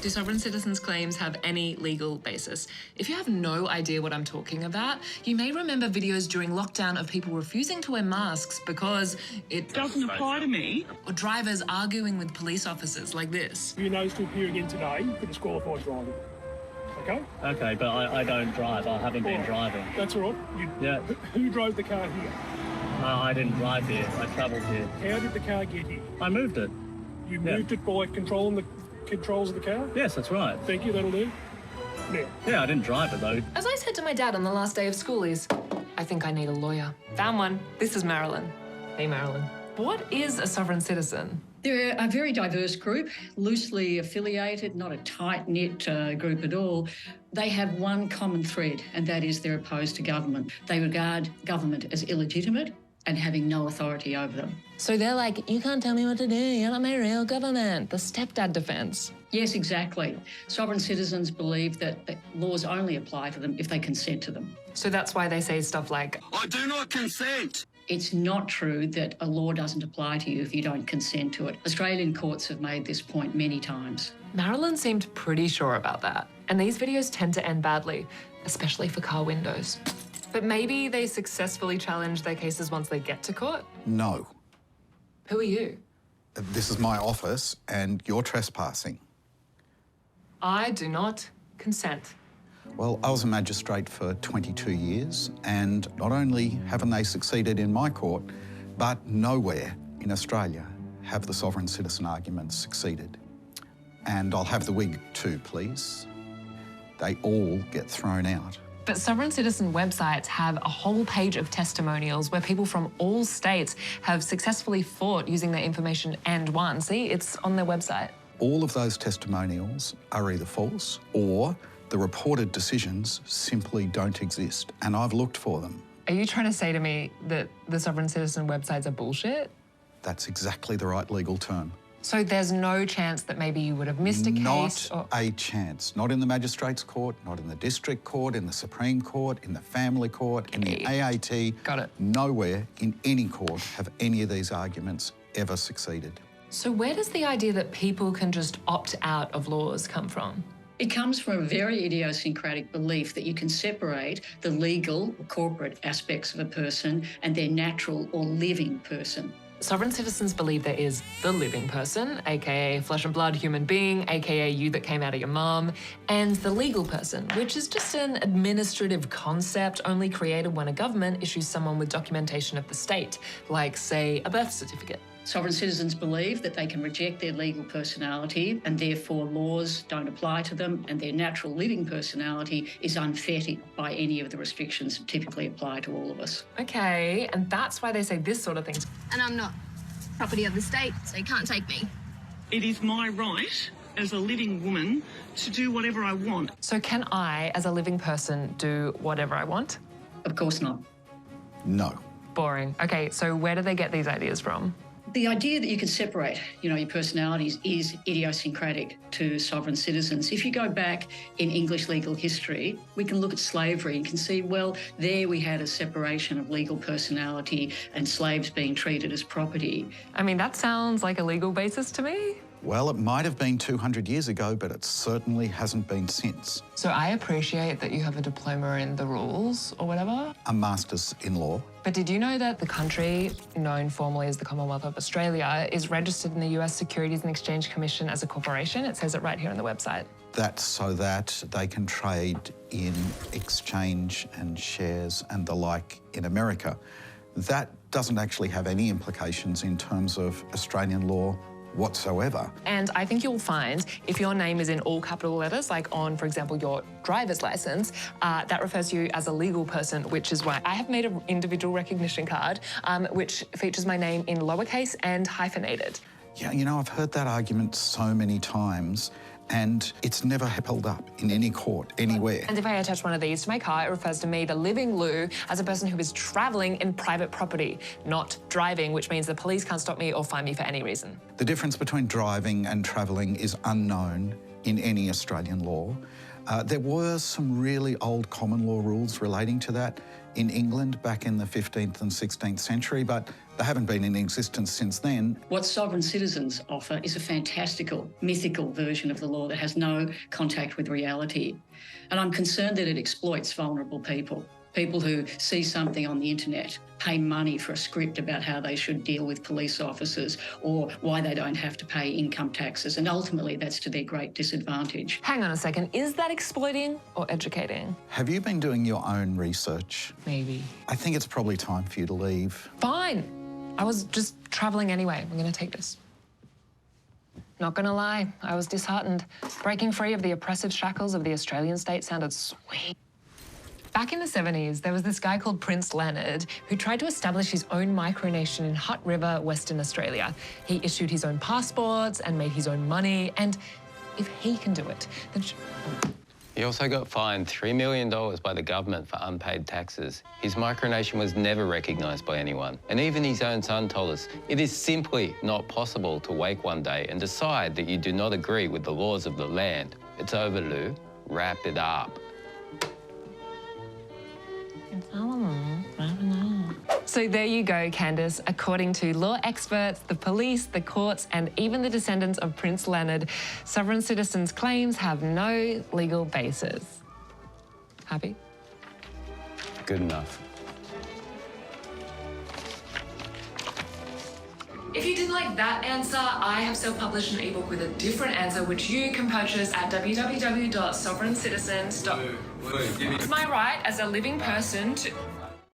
Do sovereign citizens' claims have any legal basis? If you have no idea what I'm talking about, you may remember videos during lockdown of people refusing to wear masks because it doesn't apply to me. Or drivers arguing with police officers like this. Your nose to appear again today for disqualified driving. Okay? Okay, but I don't drive. I haven't been driving. That's all right. Yeah. Who drove the car here? I didn't drive here. I travelled here. How did the car get here? I moved it. You moved it by controlling the controls of the car? Yes, that's right. Thank you, that'll do. Now. Yeah, I didn't drive it, though. As I said to my dad on the last day of schoolies, I think I need a lawyer. Found one. This is Marilyn. Hey, Marilyn. What is a sovereign citizen? They're a very diverse group, loosely affiliated, not a tight-knit group at all. They have one common thread, and that is they're opposed to government. They regard government as illegitimate and having no authority over them. So they're like, you can't tell me what to do, you're not my real government. The stepdad defense. Yes, exactly. Sovereign citizens believe that laws only apply to them if they consent to them. So that's why they say stuff like, I do not consent. It's not true that a law doesn't apply to you if you don't consent to it. Australian courts have made this point many times. Marilyn seemed pretty sure about that. And these videos tend to end badly, especially for car windows. But maybe they successfully challenge their cases once they get to court? No. Who are you? This is my office and you're trespassing. I do not consent. Well, I was a magistrate for 22 years and not only haven't they succeeded in my court, but nowhere in Australia have the sovereign citizen arguments succeeded. And I'll have the wig too, please. They all get thrown out. But sovereign citizen websites have a whole page of testimonials where people from all states have successfully fought using their information and won. See, it's on their website. All of those testimonials are either false or the reported decisions simply don't exist, and I've looked for them. Are you trying to say to me that the sovereign citizen websites are bullshit? That's exactly the right legal term. So there's no chance that maybe you would have missed a case? Not a chance. Not in the magistrates' court, not in the district court, in the Supreme Court, in the family court, in the AAT. Got it. Nowhere in any court have any of these arguments ever succeeded. So where does the idea that people can just opt out of laws come from? It comes from a very idiosyncratic belief that you can separate the legal or corporate aspects of a person and their natural or living person. Sovereign citizens believe there is the living person, aka flesh and blood human being, aka you that came out of your mum, and the legal person, which is just an administrative concept only created when a government issues someone with documentation of the state, like, say, a birth certificate. Sovereign citizens believe that they can reject their legal personality and therefore laws don't apply to them, and their natural living personality is unfettered by any of the restrictions that typically apply to all of us. Okay, and that's why they say this sort of thing. And I'm not property of the state, so you can't take me. It is my right as a living woman to do whatever I want. So can I, as a living person, do whatever I want? Of course not. No. Boring. Okay, so where do they get these ideas from? The idea that you can separate, your personalities is idiosyncratic to sovereign citizens. If you go back in English legal history, we can look at slavery and can see, well, there we had a separation of legal personality and slaves being treated as property. I mean, that sounds like a legal basis to me. Well, it might have been 200 years ago, but it certainly hasn't been since. So I appreciate that you have a diploma in the rules or whatever. A master's in law. But did you know that the country, known formally as the Commonwealth of Australia, is registered in the US Securities and Exchange Commission as a corporation? It says it right here on the website. That's so that they can trade in exchange and shares and the like in America. That doesn't actually have any implications in terms of Australian law whatsoever. And I think you'll find if your name is in all capital letters, like on, for example, your driver's license, that refers to you as a legal person, which is why I have made an individual recognition card, which features my name in lowercase and hyphenated. Yeah, I've heard that argument so many times, and it's never held up in any court, anywhere. And if I attach one of these to my car, it refers to me, the living Lou, as a person who is travelling in private property, not driving, which means the police can't stop me or fine me for any reason. The difference between driving and travelling is unknown in any Australian law. There were some really old common law rules relating to that in England back in the 15th and 16th century, but They haven't been in existence since then. What sovereign citizens offer is a fantastical, mythical version of the law that has no contact with reality. And I'm concerned that it exploits vulnerable people. People who see something on the internet, pay money for a script about how they should deal with police officers or why they don't have to pay income taxes, and ultimately that's to their great disadvantage. Hang on a second, is that exploiting or educating? Have you been doing your own research? Maybe. I think it's probably time for you to leave. Fine. I was just travelling anyway. I'm going to take this. Not gonna lie, I was disheartened. Breaking free of the oppressive shackles of the Australian state sounded sweet. Back in the 70s, there was this guy called Prince Leonard who tried to establish his own micronation in Hutt River, Western Australia. He issued his own passports and made his own money, and if he can do it, then... He also got fined $3 million by the government for unpaid taxes. His micronation was never recognised by anyone. And even his own son told us, it is simply not possible to wake one day and decide that you do not agree with the laws of the land. It's over, Lou. Wrap it up. So there you go, Candice. According to law experts, the police, the courts, and even the descendants of Prince Leonard, sovereign citizens' claims have no legal basis. Happy? Good enough. If you didn't like that answer, I have self-published an ebook with a different answer, which you can purchase at www.sovereigncitizens.com. It's my right as a living person to...